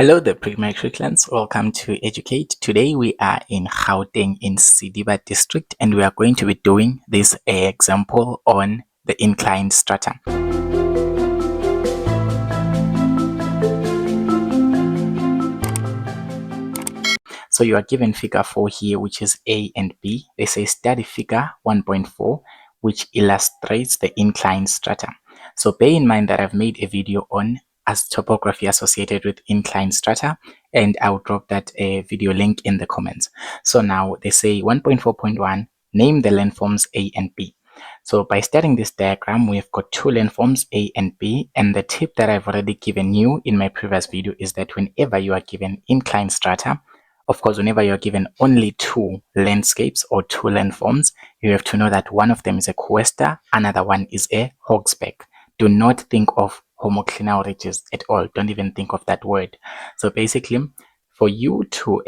Hello there, pre-matriculants. Welcome to Educate. Today we are in Gauteng in Sidiba district, and we are going to be doing this example on the inclined strata. So you are given figure 4 here, which is A and B. They say study figure 1.4, which illustrates the inclined strata. So bear in mind that I've made a video on as topography associated with inclined strata, and I'll drop that video link in the comments. So now they say 1.4.1, name the landforms A and B. So by studying this diagram, we've got two landforms A and B, and the tip that I've already given you in my previous video is that whenever you are given inclined strata, of course, whenever you're given only two landscapes or two landforms, you have to know that one of them is a cuesta, another one is a hogsback. Do not think of homoclinal ridges at all. Don't even think of that word. So basically, for you to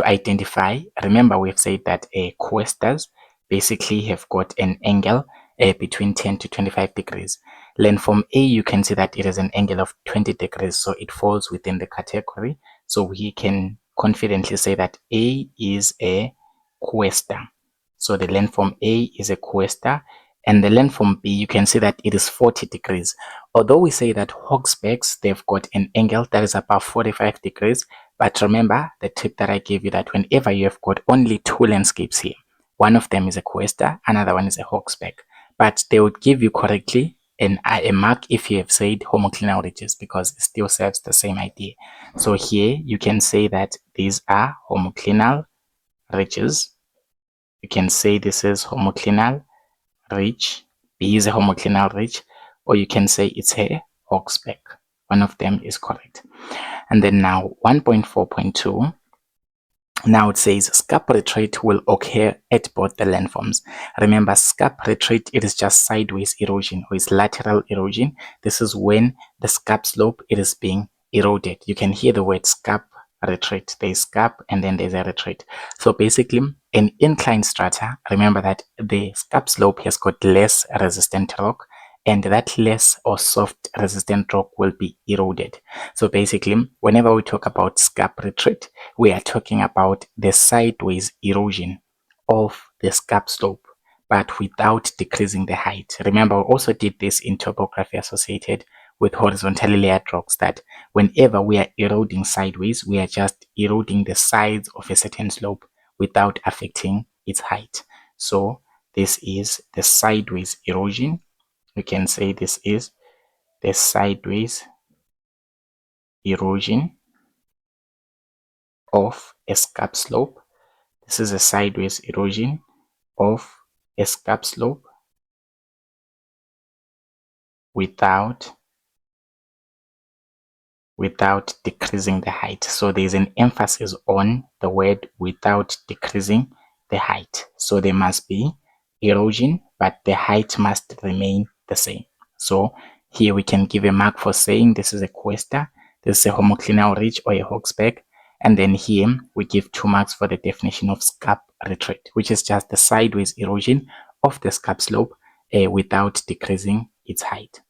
identify, remember we've said that cuestas basically have got an angle between 10 to 25 degrees. Landform A, you can see that it has an angle of 20 degrees, so it falls within the category. So we can confidently say that A is a cuesta. So the landform A is a cuesta, and the landform B, you can see that it is 40 degrees. Although we say that hogsbacks, they've got an angle that is about 45 degrees, but remember the tip that I gave you, that whenever you have got only two landscapes here, one of them is a cuesta, another one is a hogsback, but they would give you correctly a mark if you have said homoclinal ridges, because it still serves the same idea. So here you can say that these are homoclinal ridges. You can say this is homoclinal ridge, B is a homoclinal ridge, or you can say it's a hogsback. One of them is correct. And then now 1.4.2, now it says scarp retreat will occur at both the landforms. Remember, scarp retreat, it is just sideways erosion, or is lateral erosion. This is when the scarp slope, it is being eroded. You can hear the word scarp retreat. There's scarp and then there's a retreat. So basically, an inclined strata, remember that the scarp slope has got less resistant rock, and that less or soft resistant rock will be eroded. So basically, whenever we talk about scarp retreat, we are talking about the sideways erosion of the scarp slope, but without decreasing the height. Remember, we also did this in topography associated with horizontally layered rocks, that whenever we are eroding sideways, we are just eroding the sides of a certain slope without affecting its height. So this is the sideways erosion. We can say this is the sideways erosion of a scarp slope. This is a sideways erosion of a scarp slope without decreasing the height. So there's an emphasis on the word without decreasing the height. So there must be erosion, but the height must remain the same. So here we can give a mark for saying this is a cuesta, this is a homoclinal ridge or a hogsback, and then here we give 2 marks for the definition of scarp retreat, which is just the sideways erosion of the scarp slope without decreasing its height.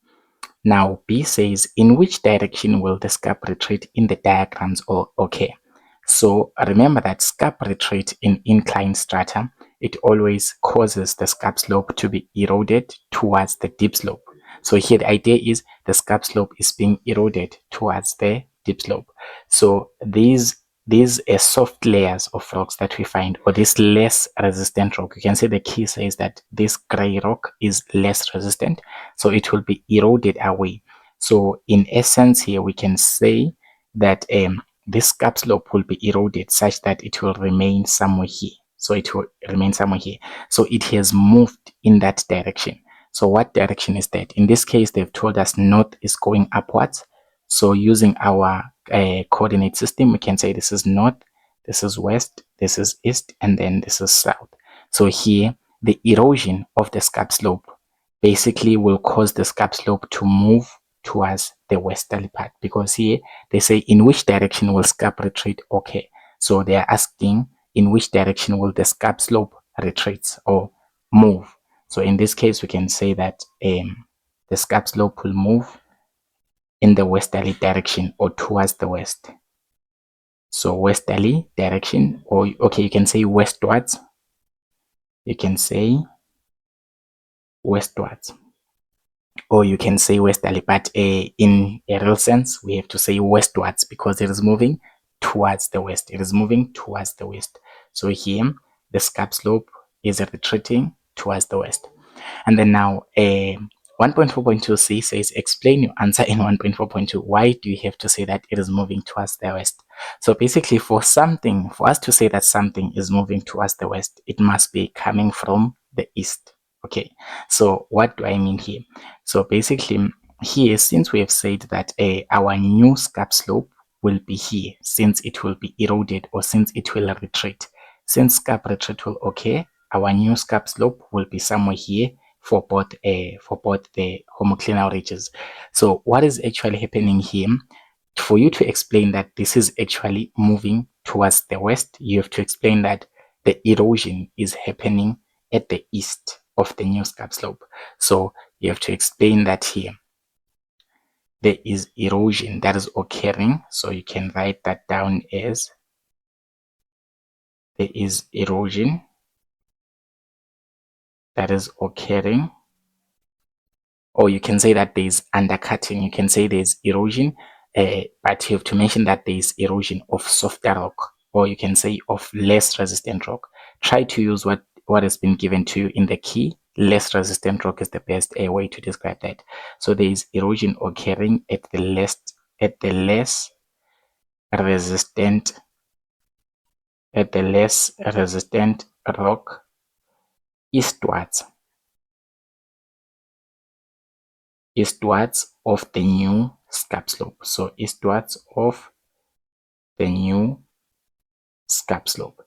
Now B says, in which direction will the scarp retreat in the diagrams occur? So remember that scarp retreat in inclined strata, it always causes the scarp slope to be eroded towards the deep slope. So here the idea is the scarp slope is being eroded towards the deep slope. So these soft layers of rocks that we find, or this less resistant rock, you can see the key says that this gray rock is less resistant, so it will be eroded away. So in essence here we can say that this scarp slope will be eroded such that it will remain somewhere here. So it will remain somewhere here. So it has moved in that direction. So what direction is that? In this case, they've told us north is going upwards. So using our coordinate system, we can say this is north, this is west, this is east, and then this is south. So here, the erosion of the scarp slope basically will cause the scarp slope to move towards the westerly part, because here they say in which direction will scarp retreat occur. So they are asking in which direction will the scarp slope retreat or move. So in this case, we can say that the scarp slope will move in the westerly direction or towards the west. So westerly direction, or okay, you can say westwards. You can say westwards, or you can say westerly, but in a real sense we have to say westwards because it is moving towards the west. It is moving towards the west. So here the scap slope is retreating towards the west. And then now 1.4.2c says explain your answer in 1.4.2. Why do you have to say that it is moving towards the west? So basically for us to say that something is moving towards the west, it must be coming from the east. Okay, so what do I mean here? So basically here, since we have said that our new scap slope will be here, since it will be eroded or since it will retreat. Since scap retreat will occur, our new scap slope will be somewhere here for both the homoclinal ridges. So what is actually happening here? For you to explain that this is actually moving towards the west, you have to explain that the erosion is happening at the east of the new scap slope. So you have to explain that here there is erosion that is occurring. So you can write that down as there is erosion that is occurring, or you can say that there's undercutting. You can say there's erosion, but you have to mention that there's erosion of softer rock, or you can say of less resistant rock. Try to use what has been given to you in the key. Less resistant rock is the best way to describe that. So there is erosion occurring at the less resistant rock eastwards of the new scap slope. So eastwards of the new scap slope.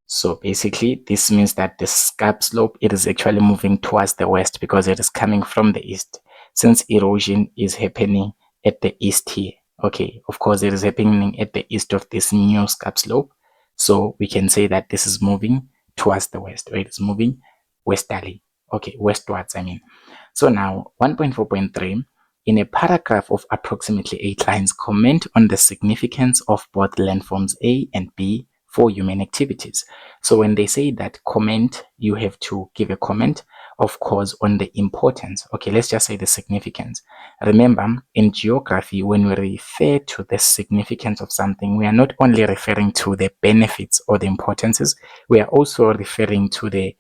So basically this means that the scap slope, it is actually moving towards the west because it is coming from the east, since erosion is happening at the east here. Okay, of course it is happening at the east of this new scap slope, so we can say that this is moving towards the west, or it is moving westerly. Okay, westwards I mean. So now 1.4.3, in a paragraph of approximately 8 lines, comment on the significance of both landforms A and B for human activities. So when they say that comment, you have to give a comment, of course, on the importance. Okay, let's just say the significance. Remember, in geography, when we refer to the significance of something, we are not only referring to the benefits or the importances, we are also referring to the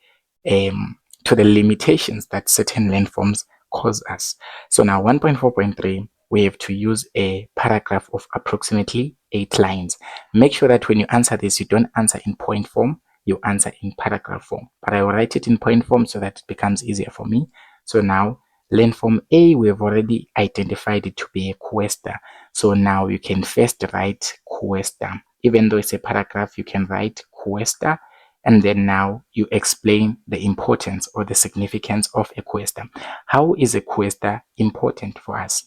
limitations that certain landforms cause us. So now 1.4.3, we have to use a paragraph of approximately 8 lines. Make sure that when you answer this, you don't answer in point form, you answer in paragraph form. But I will write it in point form so that it becomes easier for me. So now landform A, we have already identified it to be a coester. So now you can first write coester. Even though it's a paragraph, you can write coester, and then now you explain the importance or the significance of a coester. How is a coester important for us?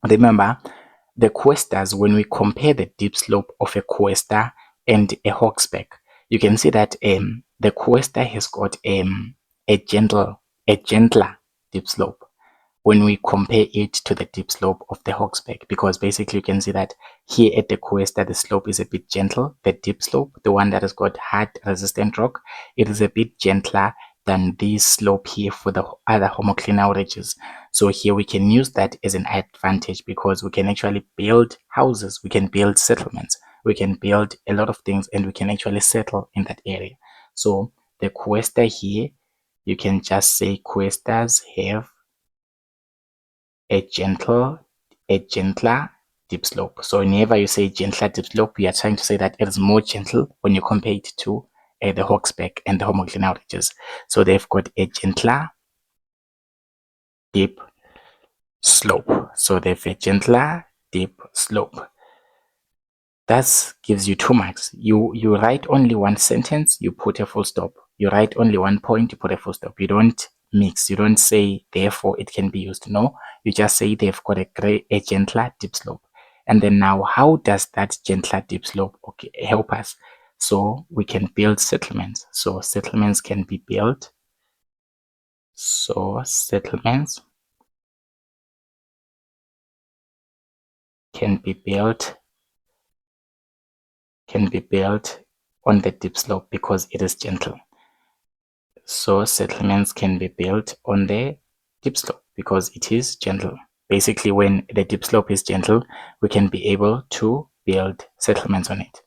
Remember, the coesters, when we compare the dip slope of a coester and a hawksback, you can see that the coester has got a gentler dip slope when we compare it to the dip slope of the hawksback, because basically you can see that here at the coester the slope is a bit gentle. The dip slope, the one that has got hard resistant rock, it is a bit gentler than this slope here for the other homoclinal ridges. So here we can use that as an advantage because we can actually build houses, we can build settlements, we can build a lot of things, and we can actually settle in that area. So the coester here, you can just say coesters have a gentler dip slope. So whenever you say gentler dip slope, you are trying to say that it is more gentle when you compare it to the hawksback and the homoclinal ridges. So they've got a gentler dip slope. So they have a gentler dip slope. That gives you 2 marks. You write only one sentence, you put a full stop. You write only one point, you put a full stop. You don't mix. You don't say therefore it can be used. No, you just say they've got a gentler dip slope. And then now, how does that gentler dip slope help us? So we can build settlements. So settlements can be built. So settlements can be built on the dip slope because it is gentle. So settlements can be built on the dip slope because it is gentle. Basically, when the dip slope is gentle, we can be able to build settlements on it.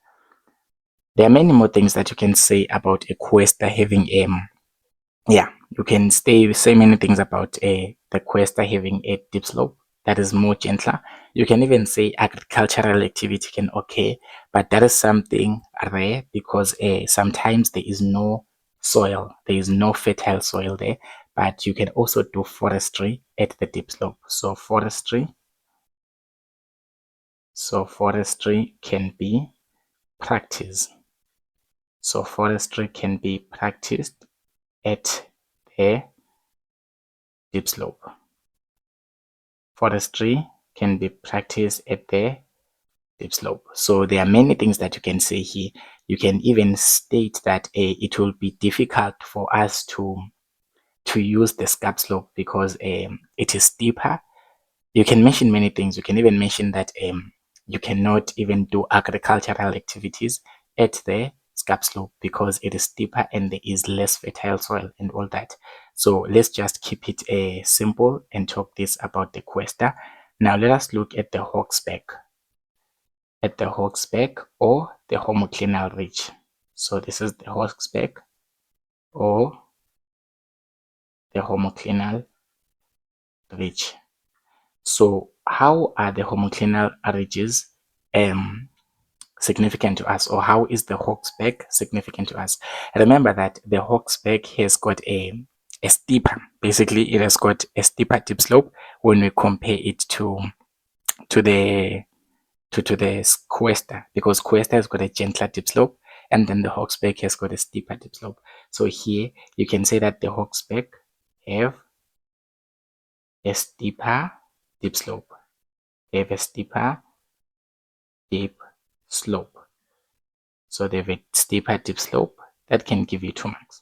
There are many more things that you can say about a questa having you can say many things about the questa having a dip slope that is more gentler. You can even say agricultural activity can occur, but that is something rare because sometimes there is no soil, there is no fertile soil there. But you can also do forestry at the dip slope. So forestry can be practiced. So forestry can be practiced at the dip slope. Forestry can be practiced at the dip slope. So there are many things that you can say here. You can even state that it will be difficult for us to use the scarp slope because it is steeper. You can mention many things. You can even mention that you cannot even do agricultural activities at the scarp slope because it is steeper and there is less fertile soil and all that. So let's just keep it simple and talk this about the questa. Now let us look at the hawksback. At the hawksback or the homoclinal ridge. So this is the hawksback or the homoclinal ridge. So how are the homoclinal ridges significant to us, or how is the hawksback significant to us? Remember that the hawksback has got a steeper, basically it has got a steeper dip slope when we compare it to the questa, because questa has got a gentler dip slope and then the hawksback has got a steeper dip slope. So here you can say that the hawksback have a steeper dip slope. They have a steeper dip slope. So they have a steeper dip slope that can give you 2 marks.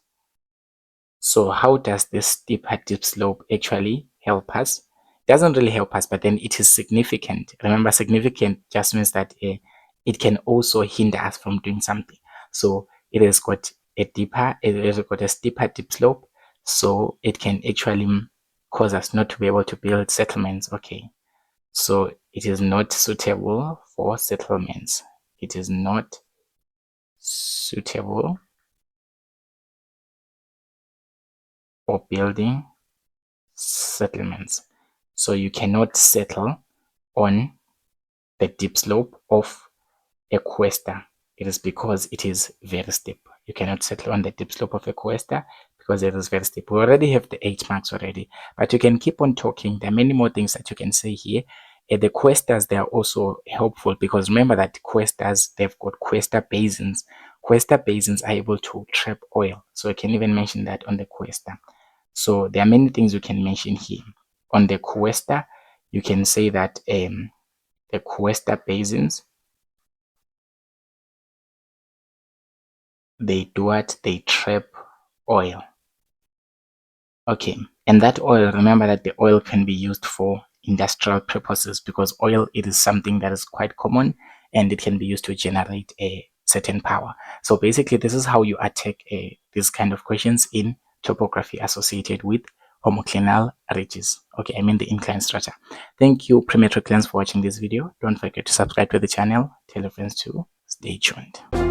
So how does this steeper dip slope actually help us? It doesn't really help us, but then it is significant. Remember, significant just means that it can also hinder us from doing something. So it has got a steeper dip slope, so it can actually cause us not to be able to build settlements. Okay, so it is not suitable for settlements. It is not suitable for building settlements. So you cannot settle on the dip slope of a questa. It is because it is very steep. You cannot settle on the dip slope of a questa because it is very steep. We already have the 8 marks already, but you can keep on talking. There are many more things that you can say here. The questas, they are also helpful because remember that questas, they've got questa basins. Questa basins are able to trap oil. So you can even mention that on the questa. So there are many things you can mention here. On the questa, you can say that the questa basins, they do what? They trap oil. Okay, and that oil, remember that the oil can be used for industrial purposes because oil, it is something that is quite common and it can be used to generate a certain power. So basically, this is how you attack these kind of questions in topography associated with homoclinal ridges. Okay, I mean the incline strata. Thank you, Pre-Matriculants, for watching this video. Don't forget to subscribe to the channel. Tell your friends to stay tuned.